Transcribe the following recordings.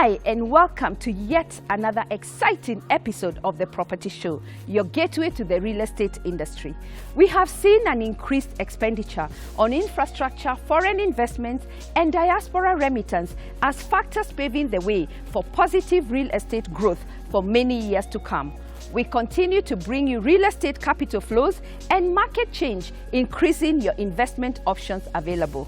Hi and welcome to yet another exciting episode of The Property Show, your gateway to the real estate industry. We have seen an increased expenditure on infrastructure, foreign investments and diaspora remittance as factors paving the way for positive real estate growth for many years to come. We continue to bring you real estate capital flows and market change, increasing your investment options available.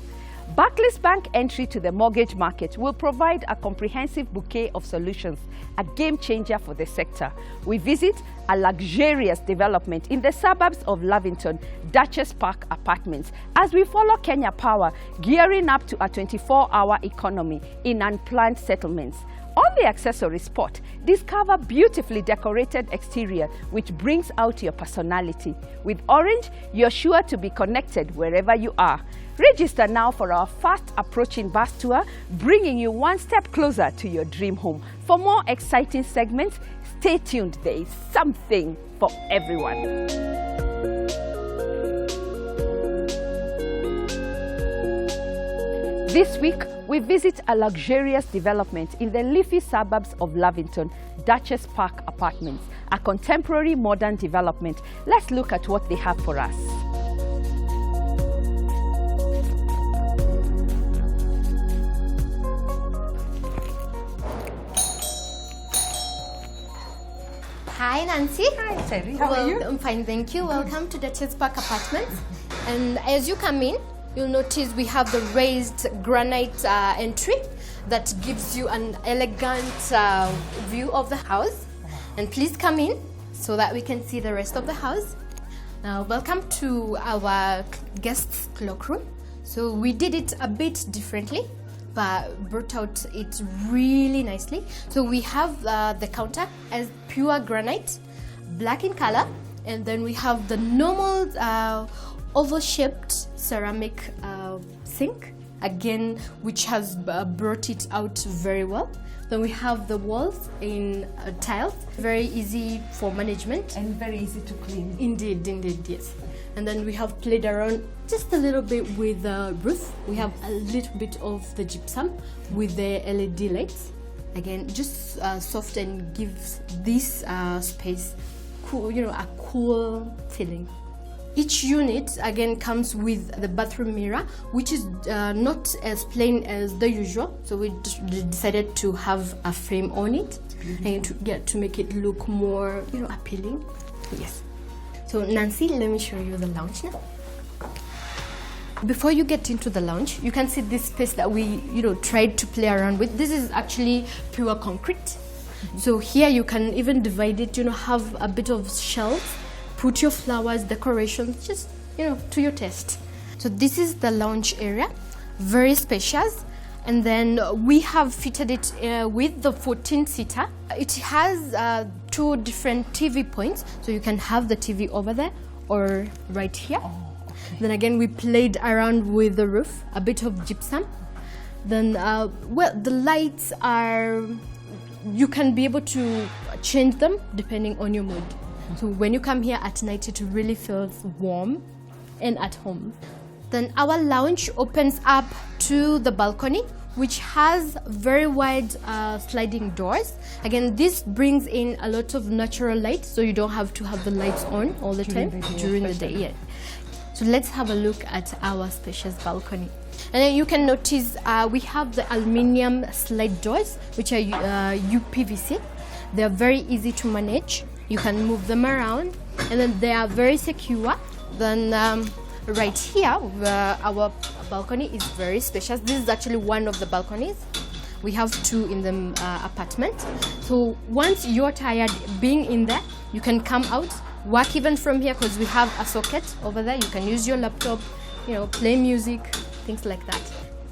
Barclays Bank entry to the mortgage market will provide a comprehensive bouquet of solutions, a game changer for the sector. We visit a luxurious development in the suburbs of Lavington, Duchess Park Apartments, as we follow Kenya Power gearing up to a 24-hour economy in unplanned settlements. On the accessory spot, discover beautifully decorated exterior which brings out your personality. With Orange, you're sure to be connected wherever you are. Register now for our fast approaching bus tour, bringing you one step closer to your dream home. For more exciting segments, stay tuned. There is something for everyone. This week, we visit a luxurious development in the leafy suburbs of Lavington, Duchess Park Apartments, a contemporary modern development. Let's look at what they have for us. Hi Nancy. Hi Terry, how are you? I'm fine, thank you. Welcome to Duchess Park Apartments. And as you come in, you'll notice we have the raised granite entry that gives you an elegant view of the house. And please come in so that we can see the rest of the house. Now, welcome to our guest cloakroom. So we did it a bit differently, but brought out it really nicely. So we have the counter as pure granite, black in color, and then we have the normal oval-shaped ceramic sink, again, which has brought it out very well. Then we have the walls in tiles, very easy for management. And very easy to clean. Indeed, yes. And then we have played around just a little bit with the roof. We have a little bit of the gypsum with the LED lights. Again, just soft and gives this space cool, a cool feeling. Each unit again comes with the bathroom mirror, which is not as plain as the usual. So we decided to have a frame on it and to make it look more, appealing. Yes. So Nancy, let me show you the lounge now. Before you get into the lounge, you can see this space that we, tried to play around with. This is actually pure concrete. Mm-hmm. So here you can even divide it, have a bit of shelves, put your flowers, decorations, just, to your taste. So this is the lounge area, very spacious. And then we have fitted it with the 14-seater. It has 2 different TV points, so you can have the TV over there or right here. Oh, okay. Then again, we played around with the roof, a bit of gypsum. Then, the lights are, you can be able to change them depending on your mood. So when you come here at night, it really feels warm and at home. Then our lounge opens up to the balcony, which has very wide sliding doors. Again, this brings in a lot of natural light, so you don't have to have the lights on all the time during the day. Yeah. So let's have a look at our spacious balcony. And then you can notice we have the aluminium slide doors, which are UPVC. They are very easy to manage. You can move them around, and then they are very secure. Then right here, our balcony is very spacious. This is actually one of the balconies. We have 2 in the apartment. So once you're tired being in there, you can come out, work even from here because we have a socket over there. You can use your laptop, play music, things like that.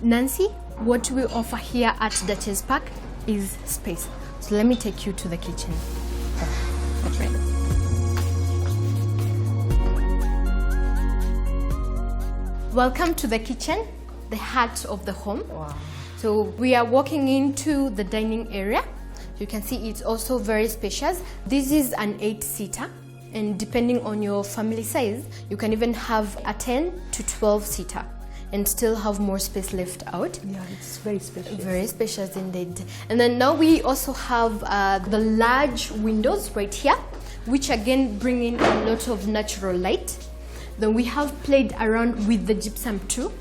Nancy, what we offer here at Duchess Park is space. So let me take you to the kitchen. Okay. Welcome to the kitchen, the heart of the home. Wow. So we are walking into the dining area. You can see it's also very spacious. This is an 8-seater, and depending on your family size, you can even have a 10 to 12-seater. and still have more space left out. Yeah, it's very spacious. Very spacious indeed. And then now we also have the large windows right here, which again bring in a lot of natural light. Then we have played around with the gypsum too.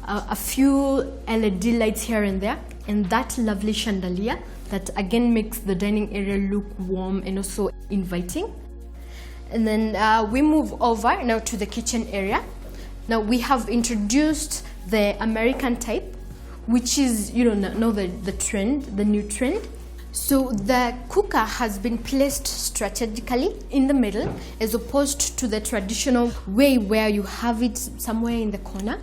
A few LED lights here and there, and that lovely chandelier that again makes the dining area look warm and also inviting. And then we move over now to the kitchen area. Now we have introduced the American type, which is, you know, now the trend, the new trend. So the cooker has been placed strategically in the middle, as opposed to the traditional way where you have it somewhere in the corner.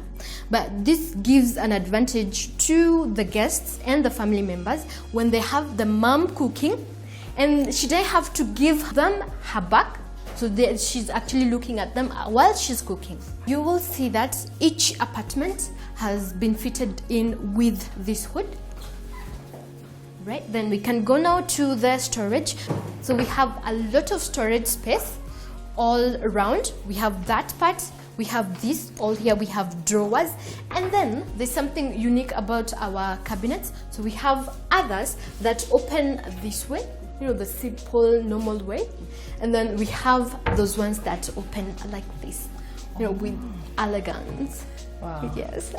But this gives an advantage to the guests and the family members when they have the mom cooking, and she doesn't have to give them her back. So she's actually looking at them while she's cooking. You will see that each apartment has been fitted in with this hood. Right, then we can go now to the storage. So we have a lot of storage space all around. We have that part, we have this, all here we have drawers, and then there's something unique about our cabinets. So we have others that open this way, you know, the simple normal way, and then we have those ones that open like this, you know, with elegance. Wow. Yes.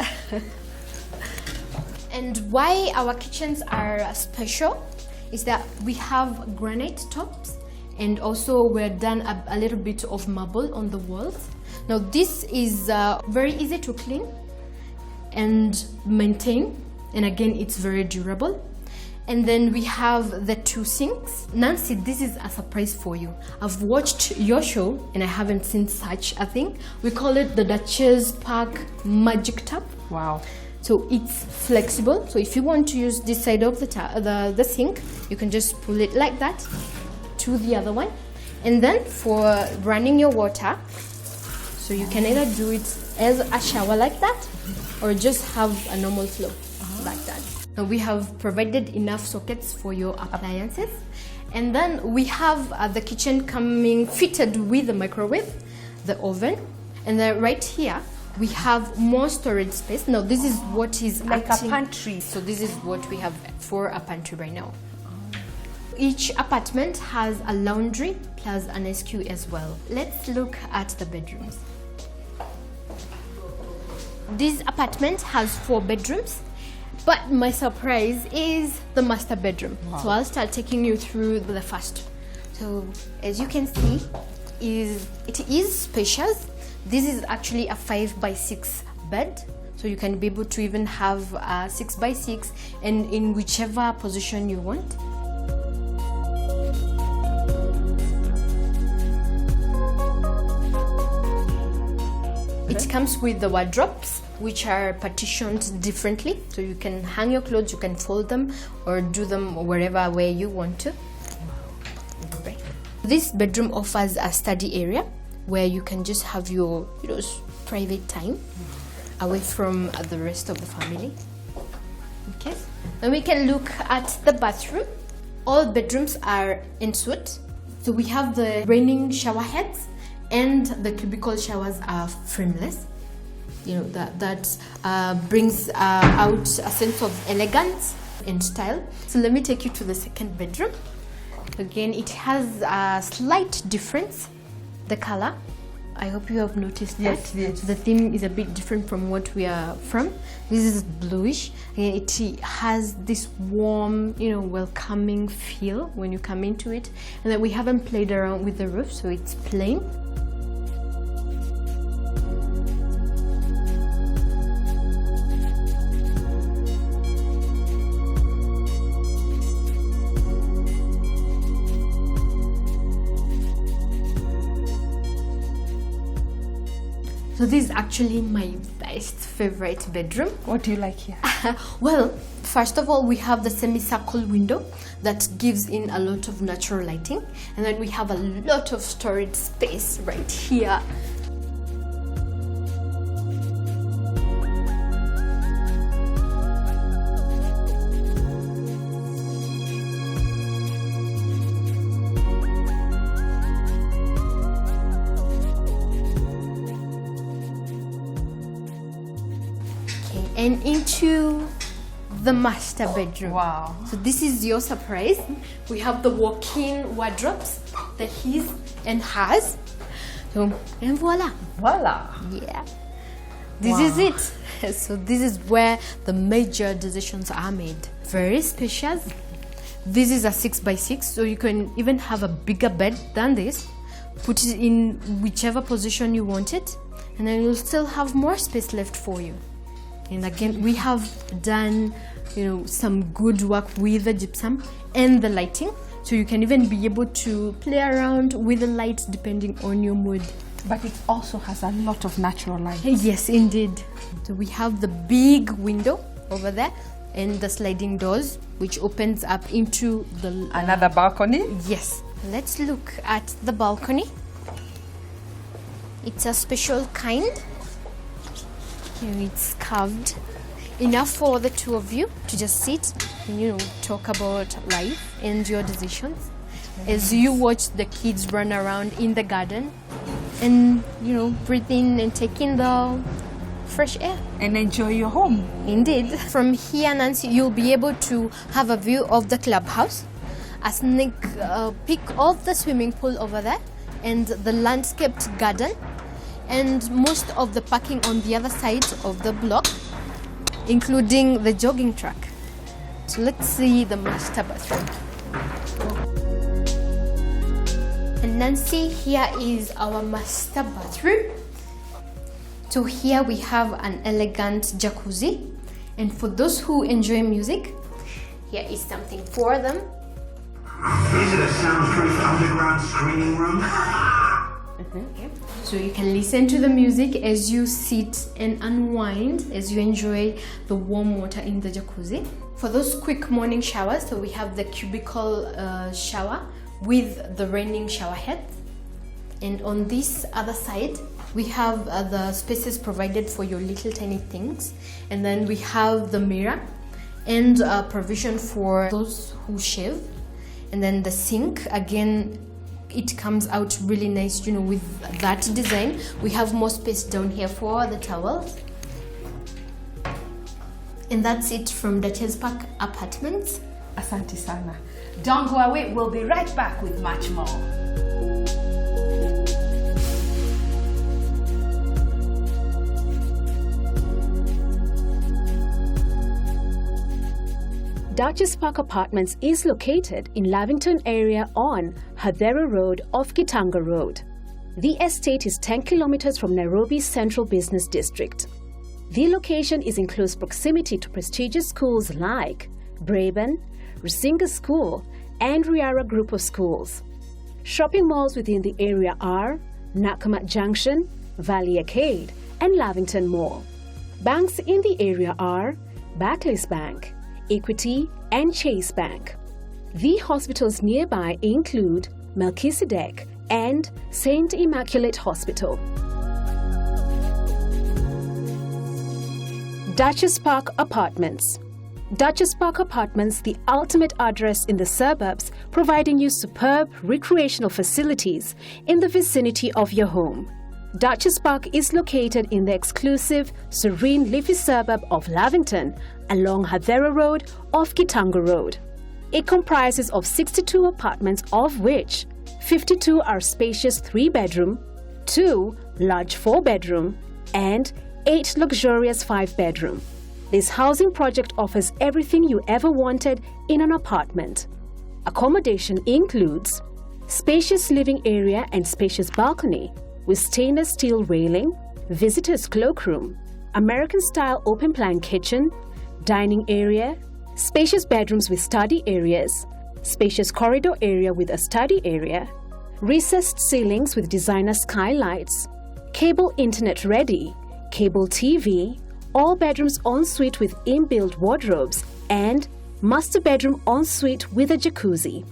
And why our kitchens are special is that we have granite tops, and also we're done a little bit of marble on the walls. Now this is very easy to clean and maintain, and again it's very durable. And then we have the 2 sinks. Nancy, this is a surprise for you. I've watched your show and I haven't seen such a thing. We call it the Duchess Park Magic Tap. Wow. So it's flexible. So if you want to use this side of the sink, you can just pull it like that to the other one. And then for running your water, so you can either do it as a shower like that, or just have a normal flow like that. Now we have provided enough sockets for your appliances. And then we have the kitchen coming fitted with the microwave, the oven, and then right here we have more storage space. Now this is what is like a pantry. So this is what we have for a pantry right now. Each apartment has a laundry plus an SQ as well. Let's look at the bedrooms. This apartment has 4 bedrooms, but my surprise is the master bedroom. Wow. So I'll start taking you through the first. So as you can see, it is spacious. This is actually a 5x6 bed, so you can be able to even have a 6x6 and in whichever position you want. It comes with the wardrobes, which are partitioned differently, so you can hang your clothes, you can fold them or do them wherever way you want to. Right. This bedroom offers a study area where you can just have your, you know, private time away from the rest of the family. Okay, then we can look at the bathroom. All bedrooms are en suite, so we have the raining shower heads, and the cubicle showers are frameless. You know, that brings out a sense of elegance and style. So let me take you to the second bedroom. Again, it has a slight difference. The color, I hope you have noticed that. Yes. The theme is a bit different from what we are from. This is bluish, and it has this warm, you know, welcoming feel when you come into it. And then we haven't played around with the roof, so it's plain. So this is actually my best favorite bedroom. What do you like here? Well, first of all, we have the semicircle window that gives in a lot of natural lighting, and then we have a lot of storage space right here. Okay, and into the master bedroom. Wow. So this is your surprise. We have the walk-in wardrobes that his and hers. So, and voila. Voila. Yeah. This is it. So this is where the major decisions are made. Very spacious. This is a 6x6, so you can even have a bigger bed than this. Put it in whichever position you want it, and then you'll still have more space left for you. And again, we have done, some good work with the gypsum and the lighting, so you can even be able to play around with the lights depending on your mood. But it also has a lot of natural light. Yes, indeed. So we have the big window over there and the sliding doors, which opens up into the another balcony. Yes. Let's look at the balcony. It's a special kind. It's carved enough for the two of you to just sit and talk about life and your decisions as you watch the kids run around in the garden and breathe in and take in the fresh air and enjoy your home. Indeed. From here, Nancy, you'll be able to have a view of the clubhouse, a sneak peek of the swimming pool over there, and the landscaped garden, and most of the parking on the other side of the block, including the jogging track. So let's see the master bathroom. And Nancy, here is our master bathroom. So here we have an elegant jacuzzi, and for those who enjoy music, here is something for them. Is it a soundproof underground screening room? Okay. So you can listen to the music as you sit and unwind, as you enjoy the warm water in the jacuzzi. For those quick morning showers, so we have the cubicle shower with the raining shower head. And on this other side, we have the spaces provided for your little tiny things. And then we have the mirror and provision for those who shave. And then the sink, again, it comes out really nice, with that design. We have more space down here for the towels. And that's it from Duchess Park Apartments. Asante sana. Don't go away, we'll be right back with much more. Duchess Park Apartments is located in Lavington area on Hadera Road off Gitanga Road. The estate is 10 kilometers from Nairobi's Central Business District. The location is in close proximity to prestigious schools like Braben, Rusinga School, and Riara Group of Schools. Shopping malls within the area are Nakumatt Junction, Valley Arcade, and Lavington Mall. Banks in the area are Barclays Bank, Equity, and Chase Bank. The hospitals nearby include Melchizedek and St. Immaculate Hospital. Duchess Park Apartments. Duchess Park Apartments, the ultimate address in the suburbs, providing you superb recreational facilities in the vicinity of your home. Duchess Park is located in the exclusive, serene, leafy suburb of Lavington along Hadera Road off Gitanga Road. It comprises of 62 apartments, of which 52 are spacious 3-bedroom, 2 large 4-bedroom, and 8 luxurious 5-bedroom. This housing project offers everything you ever wanted in an apartment. Accommodation includes spacious living area and spacious balcony with stainless steel railing, visitor's cloakroom, American-style open-plan kitchen, dining area, spacious bedrooms with study areas, spacious corridor area with a study area, recessed ceilings with designer skylights, cable internet ready, cable TV, all bedrooms ensuite with inbuilt wardrobes, and master bedroom ensuite with a jacuzzi.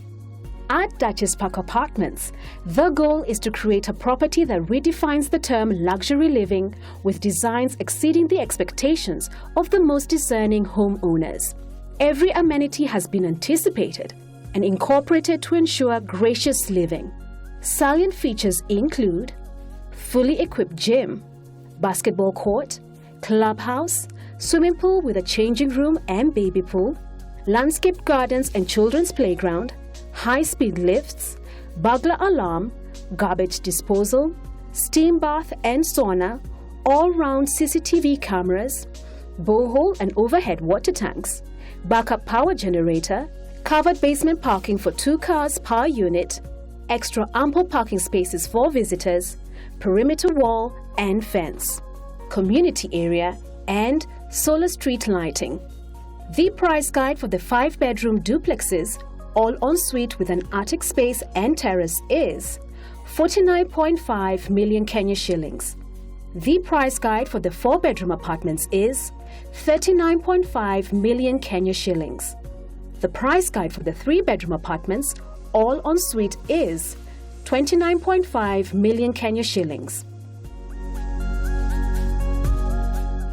At Duchess Park Apartments, the goal is to create a property that redefines the term luxury living with designs exceeding the expectations of the most discerning homeowners. Every amenity has been anticipated and incorporated to ensure gracious living. Salient features include fully equipped gym, basketball court, clubhouse, swimming pool with a changing room and baby pool, landscaped gardens and children's playground, high-speed lifts, burglar alarm, garbage disposal, steam bath and sauna, all-round CCTV cameras, borehole and overhead water tanks, backup power generator, covered basement parking for 2 cars per unit, extra ample parking spaces for visitors, perimeter wall and fence, community area and solar street lighting. The price guide for the 5-bedroom duplexes, all ensuite with an attic space and terrace is 49.5 million Kenya shillings. The price guide for the 4-bedroom apartments is 39.5 million Kenya shillings. The price guide for the 3-bedroom apartments, all ensuite, is 29.5 million Kenya shillings.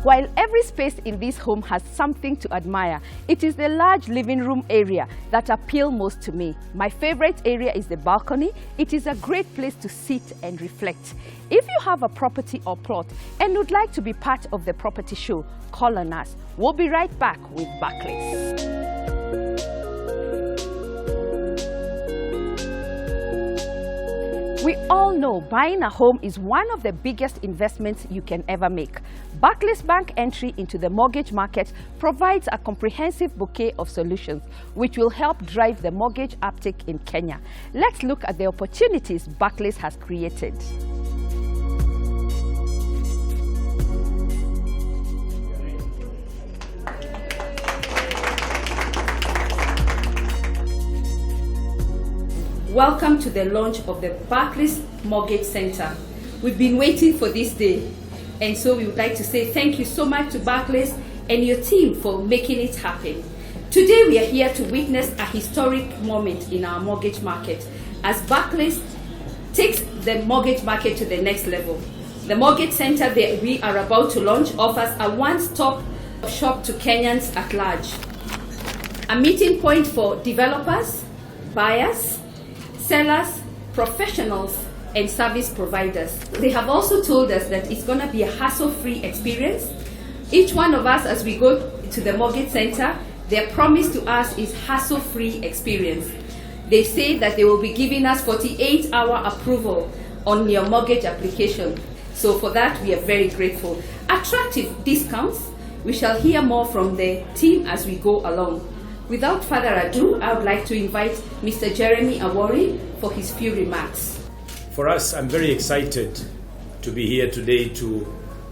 While every space in this home has something to admire, it is the large living room area that appeals most to me. My favorite area is the balcony. It is a great place to sit and reflect. If you have a property or plot and would like to be part of the property show, call on us. We'll be right back with Barclays. We all know buying a home is one of the biggest investments you can ever make. Barclays Bank entry into the mortgage market provides a comprehensive bouquet of solutions which will help drive the mortgage uptake in Kenya. Let's look at the opportunities Barclays has created. Welcome to the launch of the Barclays Mortgage Center. We've been waiting for this day, and so we would like to say thank you so much to Barclays and your team for making it happen. Today we are here to witness a historic moment in our mortgage market as Barclays takes the mortgage market to the next level. The Mortgage Center that we are about to launch offers a one-stop shop to Kenyans at large. A meeting point for developers, buyers, sellers, professionals, and service providers. They have also told us that it's going to be a hassle-free experience. Each one of us, as we go to the Mortgage Center, their promise to us is hassle-free experience. They say that they will be giving us 48-hour approval on your mortgage application. So for that, we are very grateful. Attractive discounts. We shall hear more from the team as we go along. Without further ado, I would like to invite Mr. Jeremy Awori for his few remarks. For us, I'm very excited to be here today to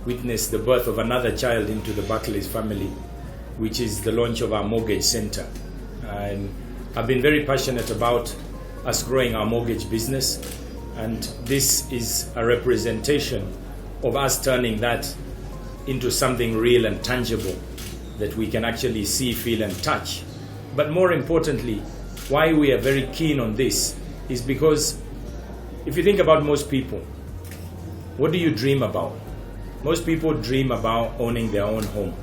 witness the birth of another child into the Barclays family, which is the launch of our mortgage center. And I've been very passionate about us growing our mortgage business, and this is a representation of us turning that into something real and tangible that we can actually see, feel, and touch. But more importantly, why we are very keen on this is because if you think about most people, what do you dream about? Most people dream about owning their own home.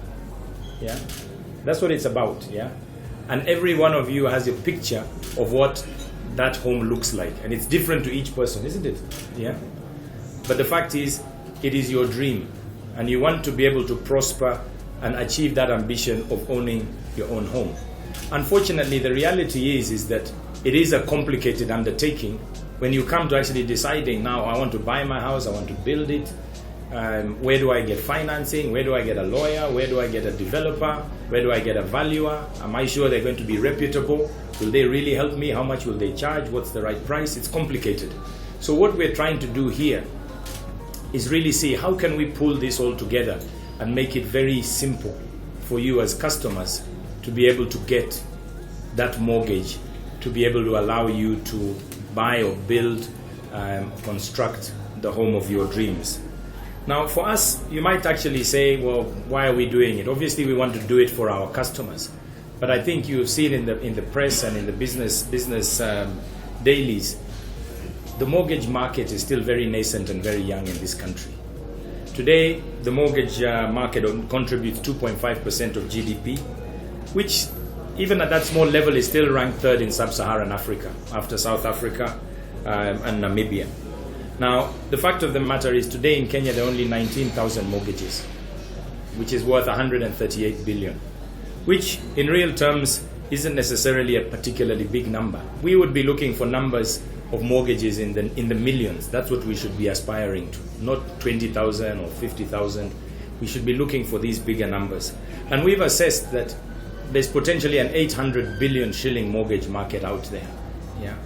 Yeah? That's what it's about, yeah? And every one of you has a picture of what that home looks like. And it's different to each person, isn't it? Yeah? But the fact is, it is your dream. And you want to be able to prosper and achieve that ambition of owning your own home. Unfortunately, the reality is that it is a complicated undertaking when you come to actually deciding, now I want to buy my house, I want to build it, where do I get financing, where do I get a lawyer, where do I get a developer, where do I get a valuer, am I sure they're going to be reputable, will they really help me, how much will they charge, what's the right price? It's complicated. So what we're trying to do here is really see how can we pull this all together and make it very simple for you as customers to be able to get that mortgage, to be able to allow you to buy or build, construct the home of your dreams. Now for us, you might actually say, well, why are we doing it? Obviously we want to do it for our customers. But I think you've seen in the press and in the business dailies, the mortgage market is still very nascent and very young in this country. Today, the mortgage market contributes 2.5% of GDP, which even at that small level is still ranked third in sub-Saharan Africa, after South Africa and Namibia. Now, the fact of the matter is today in Kenya there are only 19,000 mortgages. which is worth 138 billion, which in real terms isn't necessarily a particularly big number. We would be looking for numbers of mortgages in the millions. That's what we should be aspiring to, not 20,000 or 50,000. We should be looking for these bigger numbers. And we've assessed that there's potentially an 800 billion shilling mortgage market out there. Yeah?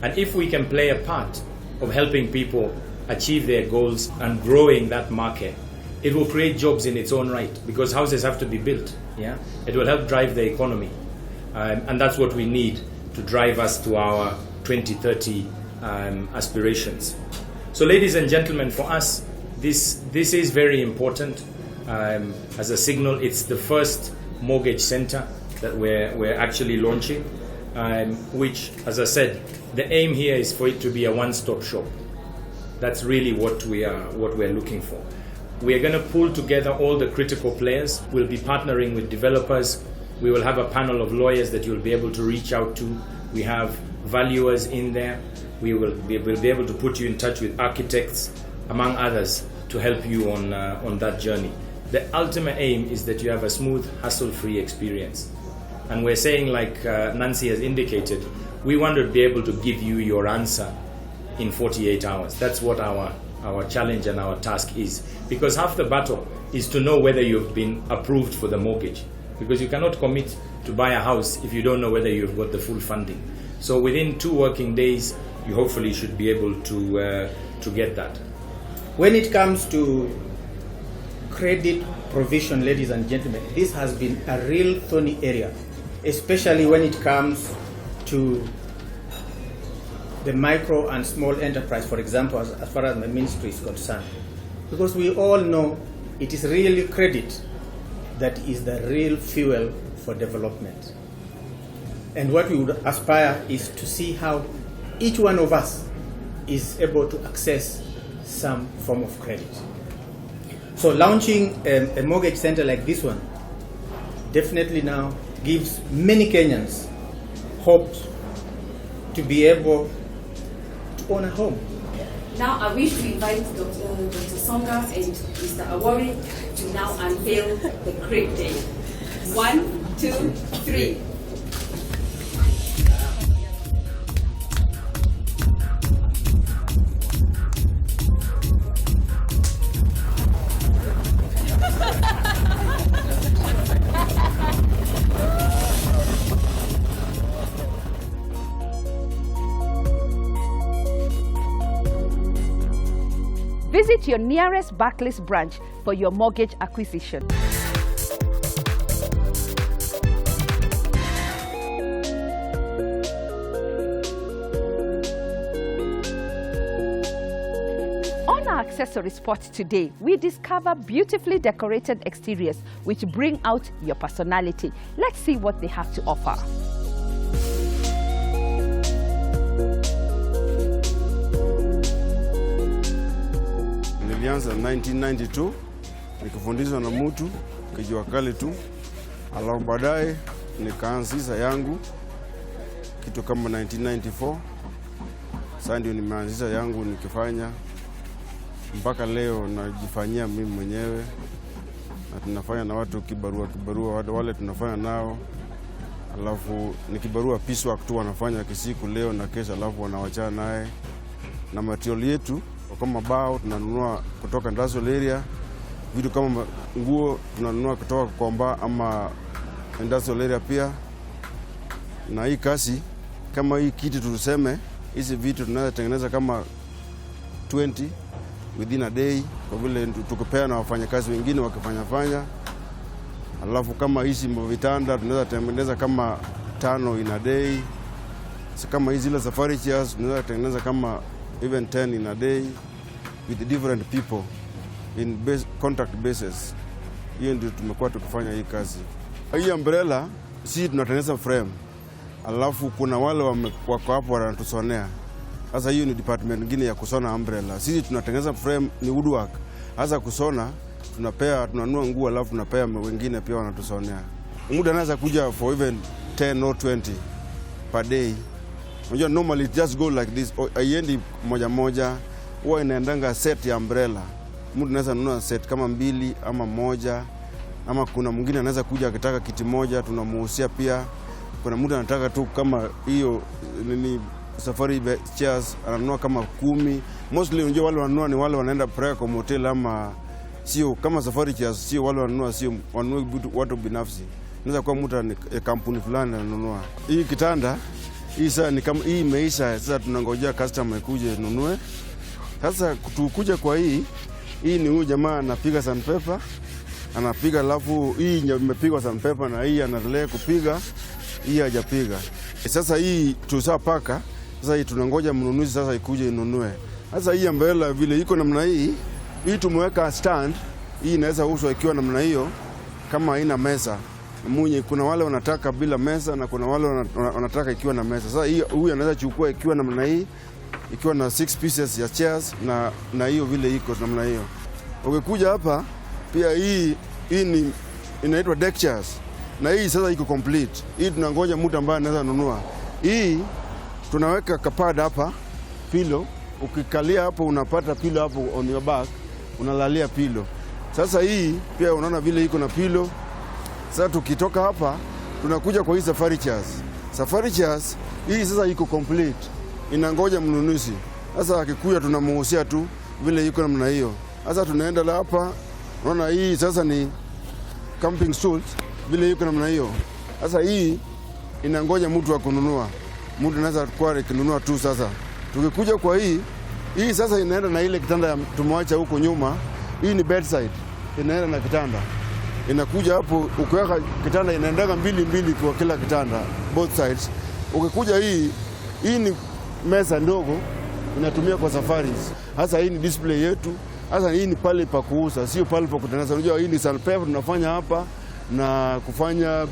And if we can play a part of helping people achieve their goals and growing that market, it will create jobs in its own right, because houses have to be built. Yeah? It will help drive the economy. And that's what we need to drive us to our 2030 aspirations. So ladies and gentlemen, for us, this is very important. As a signal, it's the first mortgage center that we're actually launching, which, as I said, the aim here is for it to be a one-stop shop. That's really what we're looking for. We are going to pull together all the critical players. We'll be partnering with developers. We will have a panel of lawyers that you'll be able to reach out to. We have valuers in there. We'll be able to put you in touch with architects, among others, to help you on that journey. The ultimate aim is that you have a smooth, hassle-free experience. And we're saying, like Nancy has indicated, we want to be able to give you your answer in 48 hours. That's what our challenge and our task is. Because half the battle is to know whether you've been approved for the mortgage. Because you cannot commit to buy a house if you don't know whether you've got the full funding. So within 2 working days, you hopefully should be able to get that. When it comes to credit provision, ladies and gentlemen, this has been a real thorny area, especially when it comes to the micro and small enterprise, for example, as far as my ministry is concerned. Because we all know it is really credit that is the real fuel for development. And what we would aspire is to see how each one of us is able to access some form of credit. So launching a mortgage center like this one definitely now gives many Kenyans hope to be able to own a home. Now I wish to invite Dr. Songa and Mr. Awori to now unveil the great day. 1, 2, 3. Visit your nearest Barclays branch for your mortgage acquisition. On our accessory spot today, we discover beautifully decorated exteriors which bring out your personality. Let's see what they have to offer. Nilianza 1992 nikifundishwa na mtu kijua kali tu, alafu baadaye nikaanzisha yangu kitu kama 1994. Sasa ndio nimeanzisha yangu nikifanya mpaka leo, najifanyia mimi mwenyewe na tunafanya na watu kibarua wale tunafanya nao, alafu ni kibarua piecework tu wanafanya kisiku leo na kesho, alafu wanawachana naye. Na material yetu kama bao tunanunua kutoka industrial area, vitu kama nguo tunanunua kutoka Komba ama industrial area pia. Na hii kazi kama hii kiti tuseme, hizi vitu tunaweza tengeneza kama 20 within a day, kwa vile tukipea na wafanyakazi wengine wakifanya. Alafu kama hizi vitanda tunaweza tengeneza kama 5 in a day. So kama hizi zile safari chairs tunaweza tengeneza kama even 10 in a day with different people in contract basis. Hiyo ndio tumekuwa tukifanya hii kazi. Hii umbrella sisi tunatengeneza frame, alafu kuna wale wako hapo wanatusonea. Sasa hiyo ni department nyingine ya kusona umbrella. Sisi tunatengeneza frame, ni woodwork. Hasa kusona tunanunua nguo, alafu tunapea wengine pia wanatusonea. Muda anaweza kuja for even 10 or 20 per day. Unajua normally it just go like this. Haiendi moja, huwa inaendanga set ya umbrella. Mtu anaweza nunua set kama 2 ama 1, ama kuna mwingine anaweza kuja akitaka kiti moja, tunamuhusia pia. Kuna mtu anataka tu kama hiyo nini safari chairs, ananunua kama 10. Mostly unajua wale wanunua ni wale wanaenda prayer kwa hotel, ama sio kama safari chairs, sio wale wanunua, sio wanunua watu binafsi. Inaweza kuwa mtu ni kampuni fulani ananunua. Hii kitanda hii sasa ni kama hii imeisha, sasa tunangojea customer ikuje nunue. Sasa tukuja kwa hii ni huyu jamaa anapiga sandpaper, anapiga, alafu hii imepigwa sandpaper na hii anaendelea kupiga, hii hajapiga. Sasa hii tusapaka, sasa hii tunangoja mnunuzi sasa ikuje inunue. Sasa hii umbrella vile iko namna hii tumeweka stand, hii inaweza uswa ikiwa namna hiyo kama haina meza. Kuna wale wanataka bila meza na kuna wale wanataka ikiwa na meza. Sasa hii huyu anaweza chukua ikiwa namna hii, ikiwa na 6 pieces ya chairs na hiyo vile iko namna hiyo. Ukikuja hapa pia hii ni inaitwa deck chairs. Na hii sasa iko complete. Hii tunangoja mtu ambaye anaweza nunua. Hii tunaweka kapad hapa, pillow. Ukikalia hapo unapata pillow hapo on your back, unalalia pillow. Sasa hii pia unaona vile iko na pillow. Sasa tukitoka hapa tunakuja kwa hii safari chairs. Safari chairs hii sasa iko complete. Inangoja mnunuzi. Sasa akikuja tunamuhusia tu vile iko namna hiyo. Sasa tunaenda hapa, unaona hii sasa ni camping stools vile iko namna hiyo. Sasa hii inangoja mtu wa kununua. Mtu anaweza kuwa kununua tu sasa. Tukikuja kwa hii sasa inaenda na ile kitanda tumwacha huko nyuma. Hii ni bedside. Inaenda na kitanda. Inakuja hapo, ukiweka kitanda inaendaga mbili kwa kila kitanda, both sides. Ukikuja hii ni meza ndogo inatumia kwa safaris. Hasa hii ni display yetu. Hasa hii ni pale pa kuuza, sio pale pa kutengeneza. Unajua hii ni sandpaper tunafanya hapa na kufanya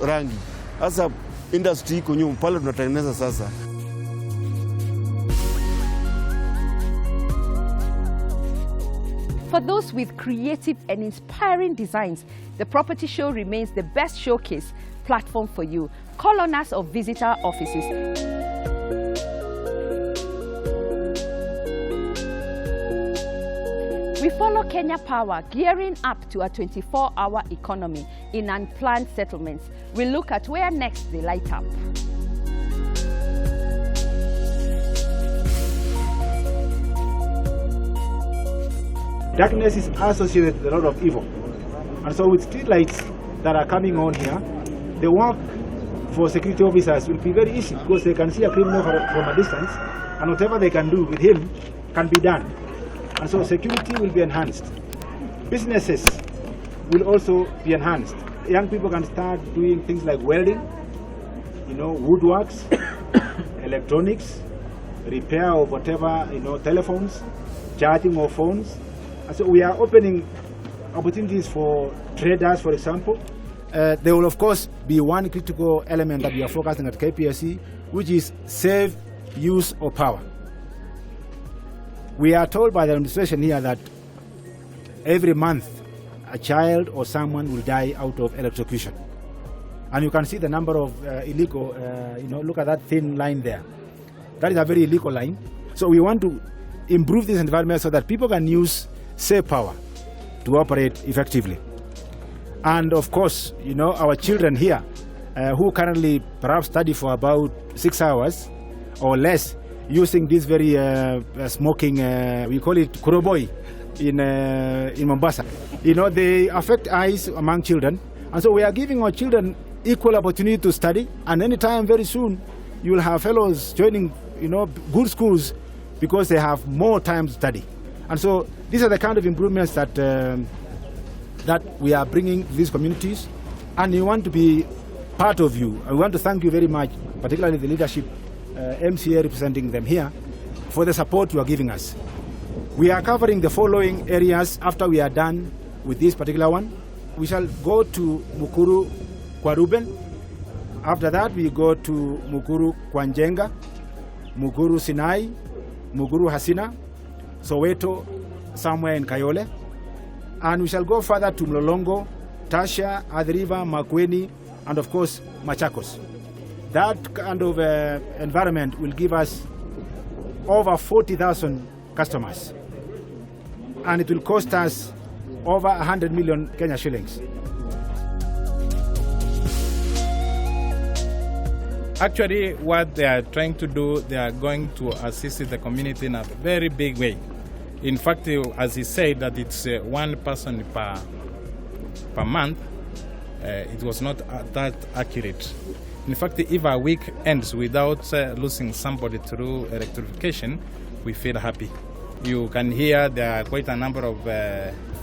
rangi. Hasa industry iko nyuma pale tunatengeneza sasa. For those with creative and inspiring designs, the Property Show remains the best showcase platform for you. Call on us or visit our offices. We follow Kenya Power, gearing up to a 24-hour economy in unplanned settlements. We look at where next they light up. Darkness is associated with a lot of evil. And so with street lights that are coming on here, the work for security officers will be very easy because they can see a criminal from a distance, and whatever they can do with him can be done. And so security will be enhanced. Businesses will also be enhanced. Young people can start doing things like welding, woodworks, electronics, repair of whatever, telephones, charging of phones. And so we are opening opportunities for traders, for example. There will of course be one critical element that we are focusing at KPSC, which is safe use of power. We are told by the administration here that every month a child or someone will die out of electrocution. And you can see the number of illegal, look at that thin line there. That is a very illegal line. So we want to improve this environment so that people can use safe power to operate effectively. And of course, our children here who currently perhaps study for about 6 hours or less using this very smoking, we call it kuroboi in Mombasa. They affect eyes among children. And so we are giving our children equal opportunity to study. And anytime very soon, you will have fellows joining, good schools because they have more time to study. And so these are the kind of improvements that that we are bringing to these communities, and we want to be part of you. I want to thank you very much, particularly the leadership, MCA representing them here, for the support you are giving us. We are covering the following areas after we are done with this particular one. We shall go to Mukuru kwa Ruben. After that, we go to Mukuru kwa Njenga, Mukuru Sinai, Mukuru Hasina, Soweto, somewhere in Kayole. And we shall go further to Mlolongo, Tasha, Adriva, Makweni, and of course, Machakos. That kind of environment will give us over 40,000 customers. And it will cost us over 100 million Kenya shillings. Actually, what they are trying to do, they are going to assist the community in a very big way. In fact, as he said, that it's one person per month, it was not that accurate. In fact, if a week ends without losing somebody through electrification, we feel happy. You can hear there are quite a number of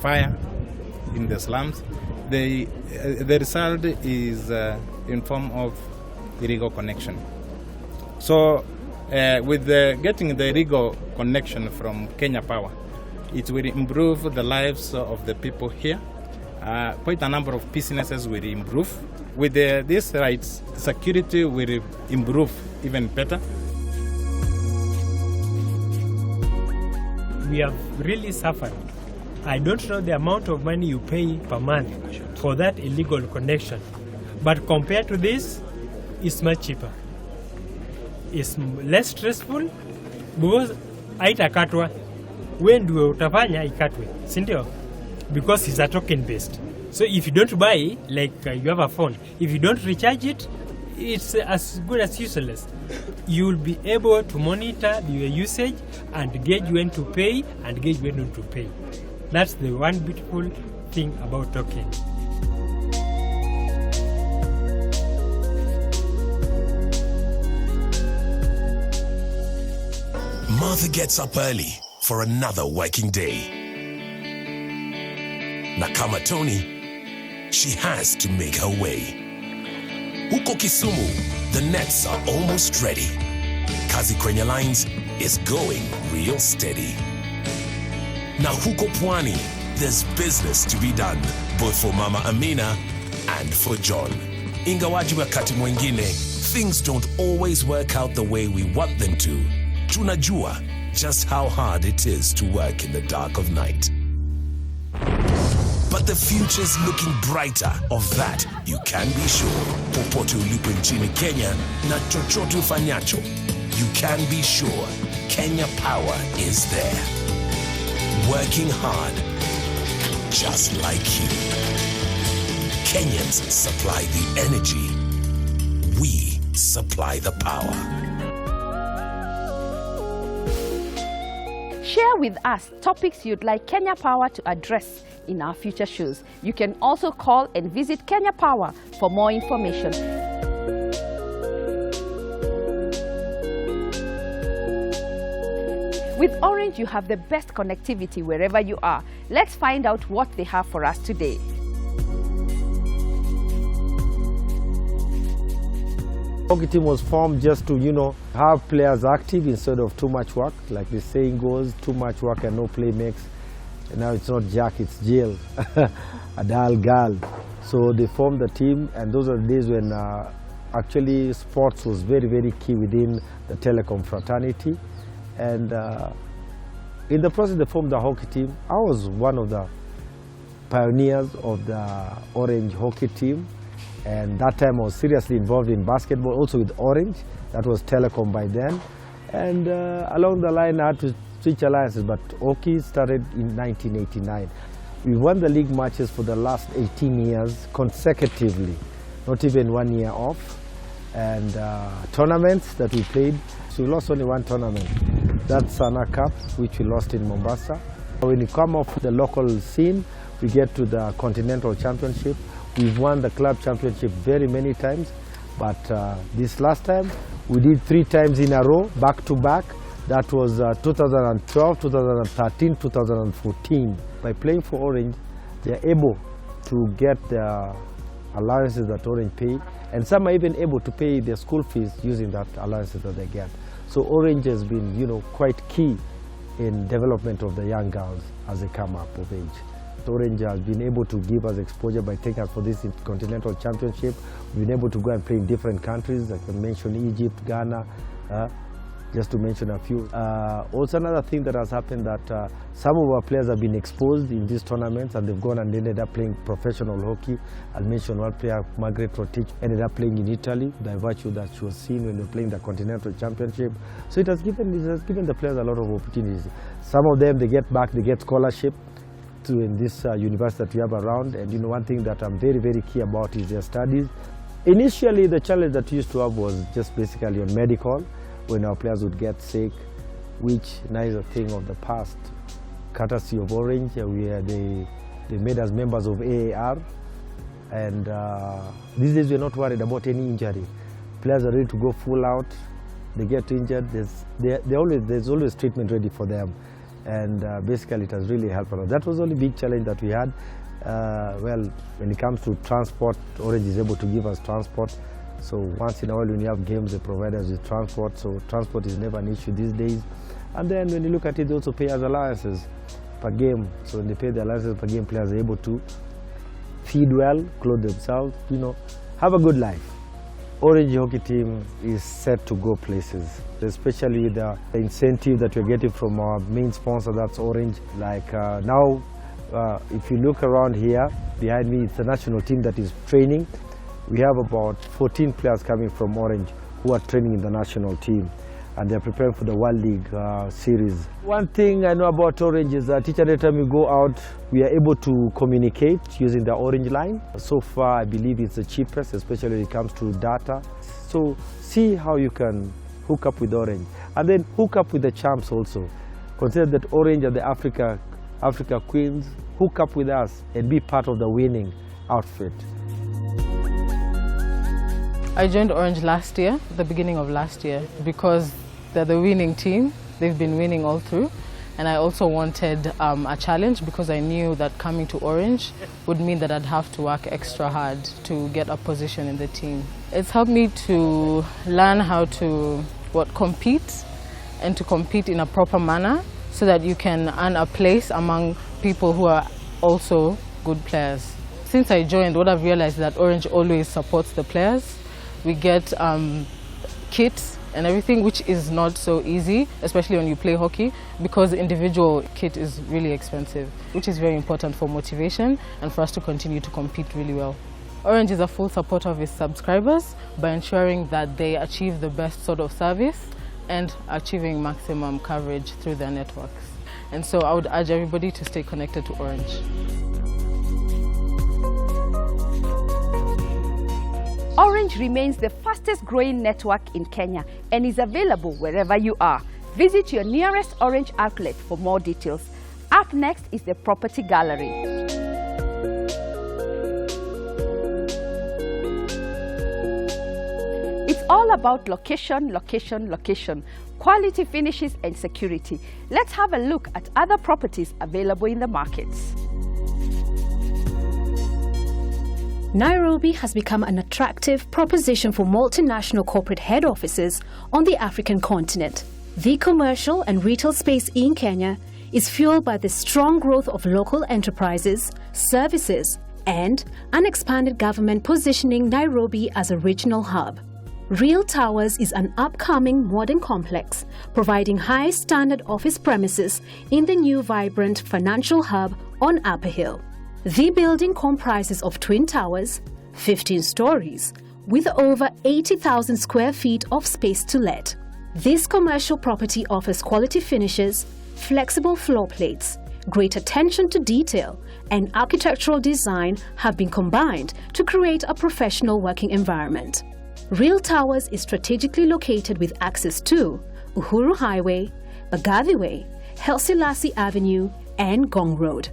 fire in the slums. The result is in form of irrigo connection. So with getting the irrigo connection from Kenya Power, it will improve the lives of the people here. Quite a number of businesses will improve. With these rights, security will improve even better. We have really suffered. I don't know the amount of money you pay per month for that illegal connection, but compared to this, it's much cheaper. It's less stressful because haitakatwa. When do utafanya ikatwe, si ndio? Because it's a token based. So if you don't buy, like you have a phone, if you don't recharge it, it's as good as useless. You will be able to monitor your usage and gauge when to pay and gauge when not to pay. That's the one beautiful thing about token. Martha gets up early for another working day. Nakama Tony, she has to make her way. Huko Kisumu, the nets are almost ready. Kazi Kwenye Lines is going real steady. Now huko Pwani, there's business to be done, both for Mama Amina and for John. Ingawaji wakati mwingine, things don't always work out the way we want them to. Tunajua just how hard it is to work in the dark of night. But the future's looking brighter, of that you can be sure. Popote ulipo nchini Kenya na chochote ufanyacho, you can be sure Kenya Power is there. Working hard, just like you. Kenyans supply the energy. We supply the power. Share with us topics you'd like Kenya Power to address in our future shows. You can also call and visit Kenya Power for more information. With Orange, you have the best connectivity wherever you are. Let's find out what they have for us today. Hockey team was formed just to, have players active instead of too much work. Like the saying goes, too much work and no play makes. And now it's not Jack, it's jail. A dull girl. So they formed the team, and those are the days when actually sports was very, very key within the telecom fraternity. And in the process they formed the hockey team. I was one of the pioneers of the Orange hockey team. And that time I was seriously involved in basketball, also with Orange. That was telecom by then. And along the line I had to switch alliances, but hockey started in 1989. We won the league matches for the last 18 years consecutively, not even 1 year off. And tournaments that we played, so we lost only one tournament. That's Sana Cup, which we lost in Mombasa. When you come off the local scene, we get to the Continental Championship. We've won the club championship very many times, but this last time we did 3 times in a row, back to back. That was 2012, 2013, 2014. By playing for Orange, they're able to get the allowances that Orange pay, and some are even able to pay their school fees using that allowances that they get. So Orange has been, quite key in development of the young girls as they come up of age. Orange has been able to give us exposure by taking us for this Continental Championship. We've been able to go and play in different countries. I can mention Egypt, Ghana, just to mention a few. Also another thing that has happened that some of our players have been exposed in these tournaments and they've gone and ended up playing professional hockey. I'll mention one player, Margaret Rotich, ended up playing in Italy by virtue that she was seen when they were playing the Continental Championship. So it has given the players a lot of opportunities. Some of them, they get back, they get scholarship in this university that we have around. And one thing that I'm very, very key about is their studies. Initially, the challenge that we used to have was just basically on medical, when our players would get sick, which now is a thing of the past. Courtesy of Orange, they made us members of AAR, and these days we're not worried about any injury. Players are ready to go full out. They get injured, there's always treatment ready for them, and basically it has really helped a lot. That was the only big challenge that we had. Well, when it comes to transport, Orange is able to give us transport. So once in a while when you have games, they provide us with transport, so transport is never an issue these days. And then when you look at it, they also pay us allowances per game. So when they pay the allowances per game, players are able to feed well, clothe themselves, have a good life. Orange hockey team is set to go places, especially with the incentive that we're getting from our main sponsor, that's Orange. Like now, if you look around here, behind me, it's the national team that is training. We have about 14 players coming from Orange who are training in the national team, and they're preparing for the World League series. One thing I know about Orange is that each and every time we go out, we are able to communicate using the Orange line. So far, I believe it's the cheapest, especially when it comes to data. So see how you can hook up with Orange, and then hook up with the champs also. Consider that Orange are the Africa Queens. Hook up with us and be part of the winning outfit. I joined Orange last year, the beginning of last year, because they're the winning team. They've been winning all through. And I also wanted a challenge because I knew that coming to Orange would mean that I'd have to work extra hard to get a position in the team. It's helped me to learn how to compete, and to compete in a proper manner so that you can earn a place among people who are also good players. Since I joined, what I've realized is that Orange always supports the players. We get kits and everything, which is not so easy, especially when you play hockey, because individual kit is really expensive, which is very important for motivation and for us to continue to compete really well. Orange is a full supporter of its subscribers by ensuring that they achieve the best sort of service and achieving maximum coverage through their networks. And so I would urge everybody to stay connected to Orange. Orange remains the fastest growing network in Kenya and is available wherever you are. Visit your nearest Orange outlet for more details. Up next is the Property Gallery. It's all about location, location, location, quality finishes and security. Let's have a look at other properties available in the markets. Nairobi has become an attractive proposition for multinational corporate head offices on the African continent. The commercial and retail space in Kenya is fueled by the strong growth of local enterprises, services, and an expanded government positioning Nairobi as a regional hub. Real Towers is an upcoming modern complex providing high-standard office premises in the new vibrant financial hub on Upper Hill. The building comprises of twin towers, 15 stories, with over 80,000 square feet of space to let. This commercial property offers quality finishes, flexible floor plates, great attention to detail, and architectural design have been combined to create a professional working environment. Real Towers is strategically located with access to Uhuru Highway, Bagavi Way, Helsilasi Avenue, and Ngong Road.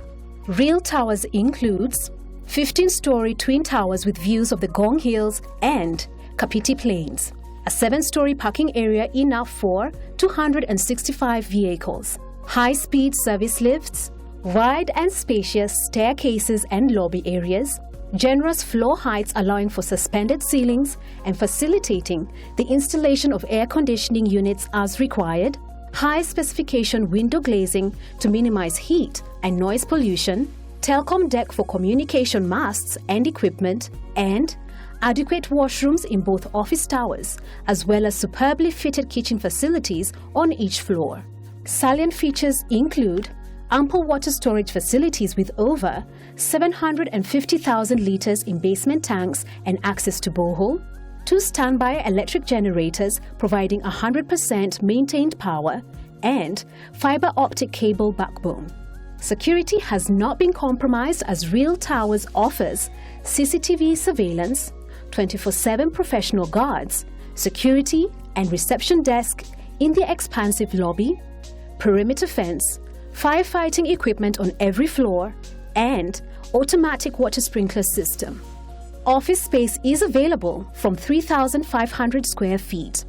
Real Towers includes 15-story twin towers with views of the Ngong Hills and Kapiti Plains, a 7-story parking area enough for 265 vehicles, high-speed service lifts, wide and spacious staircases and lobby areas, generous floor heights allowing for suspended ceilings and facilitating the installation of air conditioning units as required, high-specification window glazing to minimize heat and noise pollution, telecom deck for communication masts and equipment, and adequate washrooms in both office towers, as well as superbly fitted kitchen facilities on each floor. Salient features include ample water storage facilities with over 750,000 litres in basement tanks and access to borehole, 2 standby electric generators providing 100% maintained power, and fibre optic cable backbone. Security has not been compromised as Real Towers offers CCTV surveillance, 24/7 professional guards, security and reception desk in the expansive lobby, perimeter fence, firefighting equipment on every floor, and automatic water sprinkler system. Office space is available from 3,500 square feet.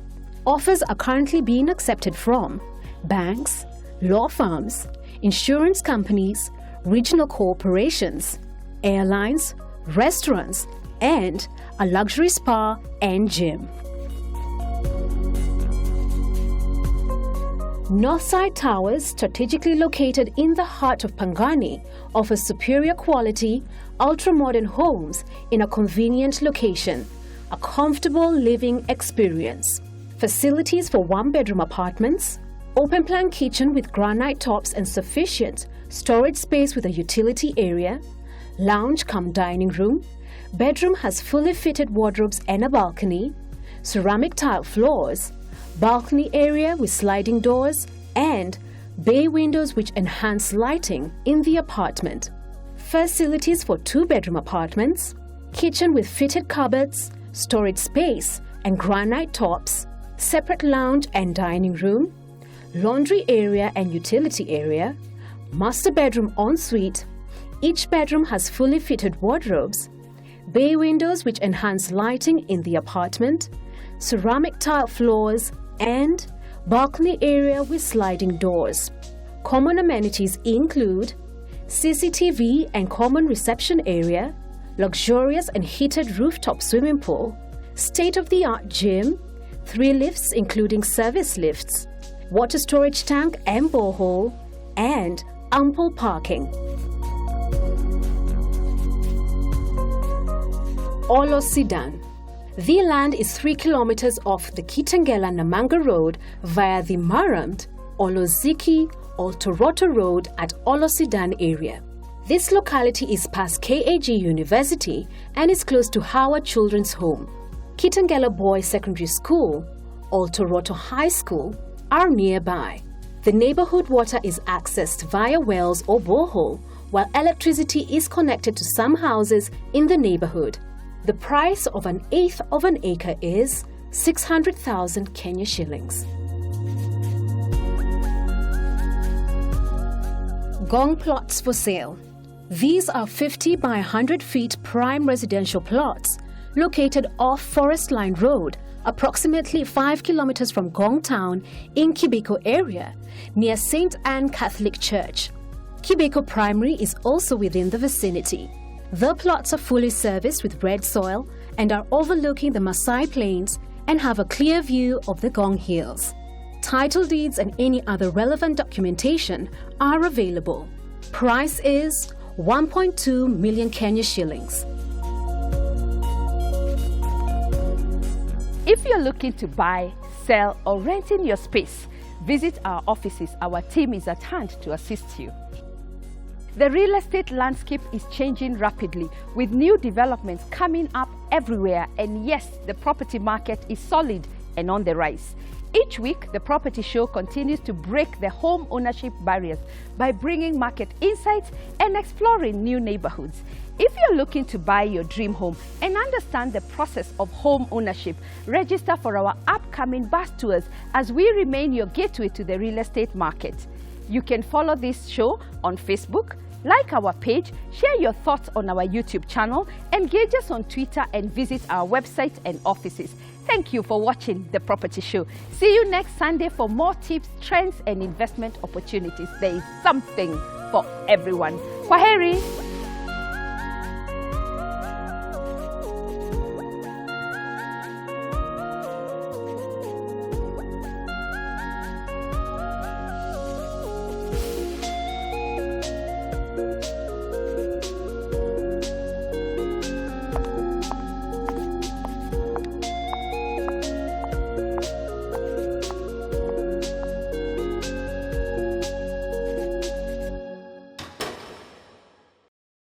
Offers are currently being accepted from banks, law firms, insurance companies, regional corporations, airlines, restaurants, and a luxury spa and gym. Northside Towers, strategically located in the heart of Pangani, offers superior quality, ultra-modern homes in a convenient location, a comfortable living experience. Facilities for one-bedroom apartments, open-plan kitchen with granite tops and sufficient storage space with a utility area, lounge cum dining room, bedroom has fully fitted wardrobes and a balcony, ceramic tile floors, balcony area with sliding doors, and bay windows which enhance lighting in the apartment. Facilities for two-bedroom apartments, kitchen with fitted cupboards, storage space and granite tops, separate lounge and dining room, laundry area and utility area, master bedroom ensuite. Each bedroom has fully fitted wardrobes, bay windows which enhance lighting in the apartment, ceramic tile floors, and balcony area with sliding doors. Common amenities include CCTV and common reception area, luxurious and heated rooftop swimming pool, state-of-the-art gym, 3 lifts including service lifts, water storage tank and borehole, and ample parking. Olosidan. The land is 3 kilometers off the Kitengela-Namanga Road via the Maramt, Oloziki, or Toroto Road at Olosidan area. This locality is past KAG University and is close to Howard Children's Home. Kitengela Boys Secondary School, or Toroto High School, are nearby. The neighborhood water is accessed via wells or borehole, while electricity is connected to some houses in the neighborhood. The price of 1/8 of an acre is 600,000 Kenya shillings. Ngong plots for sale. These are 50 by 100 feet prime residential plots located off Forest Line Road, approximately 5 kilometers from Ngong town in Kibeko area, near St. Anne Catholic Church. Kibeko Primary is also within the vicinity. The plots are fully serviced with red soil and are overlooking the Maasai Plains and have a clear view of the Ngong Hills. Title deeds and any other relevant documentation are available. Price is 1.2 million Kenya shillings. If you're looking to buy, sell, or rent in your space, visit our offices. Our team is at hand to assist you. The real estate landscape is changing rapidly with new developments coming up everywhere, and yes, the property market is solid and on the rise. Each week, the Property Show continues to break the home ownership barriers by bringing market insights and exploring new neighborhoods. If you're looking to buy your dream home and understand the process of home ownership, register for our upcoming bus tours as we remain your gateway to the real estate market. You can follow this show on Facebook, like our page, share your thoughts on our YouTube channel, engage us on Twitter, and visit our website and offices. Thank you for watching The Property Show. See you next Sunday for more tips, trends, and investment opportunities. There is something for everyone. Kwaheri.